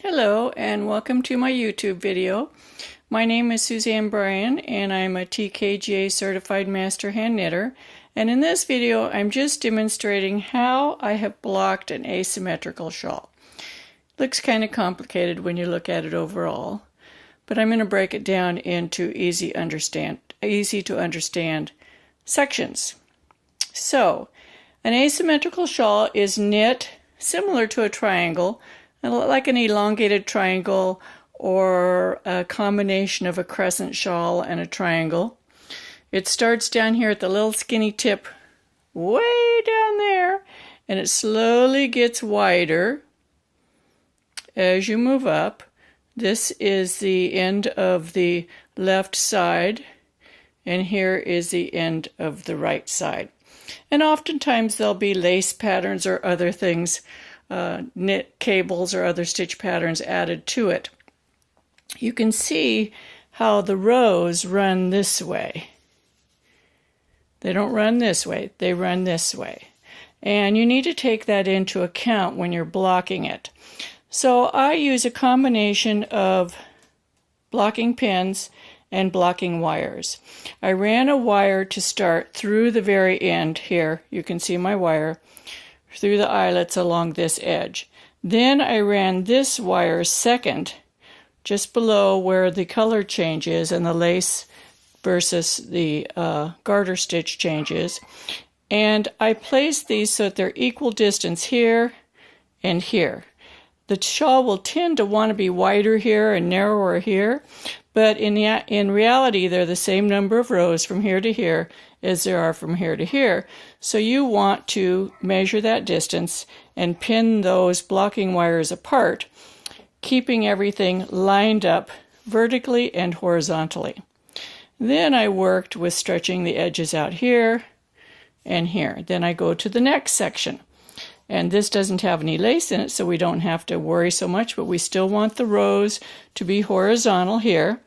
Hello and welcome to my YouTube video. My name is Suzanne Bryan and I'm a TKGA certified master hand knitter, and in this video I'm just demonstrating how I have blocked an asymmetrical shawl. Looks kind of complicated when you look at it overall, but I'm going to break it down into easy to understand sections. So an asymmetrical shawl is knit similar to a triangle, like an elongated triangle or a combination of a crescent shawl and a triangle. It starts down here at the little skinny tip way down there, and it slowly gets wider as you move up. This is the end of the left side, and here is the end of the right side. And oftentimes there'll be lace patterns or other things, knit cables or other stitch patterns added to it. You can see how the rows run this way. They don't run this way, they run this way. And you need to take that into account when you're blocking it. So I use a combination of blocking pins and blocking wires. I ran a wire to start through the very end here. You can see my wire through the eyelets along this edge. Then I ran this wire second, just below where the color changes and the lace versus the garter stitch changes. And I placed these so that they're equal distance here and here. The shawl will tend to want to be wider here and narrower here, but in reality they're the same number of rows from here to here as there are from here to here. So you want to measure that distance and pin those blocking wires apart, keeping everything lined up vertically and horizontally. Then I worked with stretching the edges out here and here. Then I go to the next section. And this doesn't have any lace in it, so we don't have to worry so much, but we still want the rows to be horizontal here.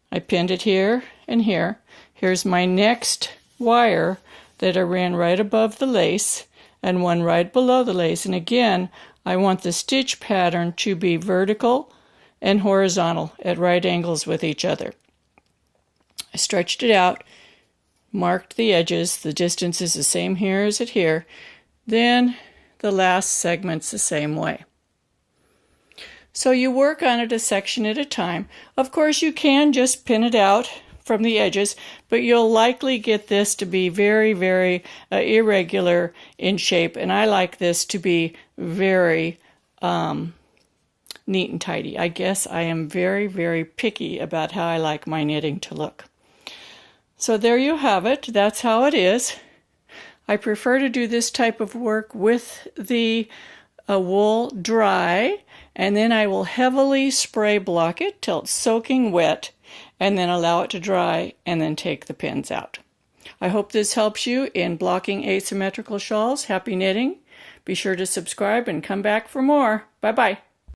I pinned it here and here. Here's my next wire that I ran right above the lace and one right below the lace. And again, I want the stitch pattern to be vertical and horizontal at right angles with each other. I stretched it out, marked the edges. The distance is the same here as it here. Then the last segment's the same way. So you work on it a section at a time. Of course, you can just pin it out from the edges, but you'll likely get this to be very, very irregular in shape, and I like this to be very neat and tidy. I guess I am very, very picky about how I like my knitting to look. So there you have it. That's how it is. I prefer to do this type of work with the wool dry, and then I will heavily spray block it till it's soaking wet, and then allow it to dry, and then take the pins out. I hope this helps you in blocking asymmetrical shawls. Happy knitting. Be sure to subscribe and come back for more. Bye-bye.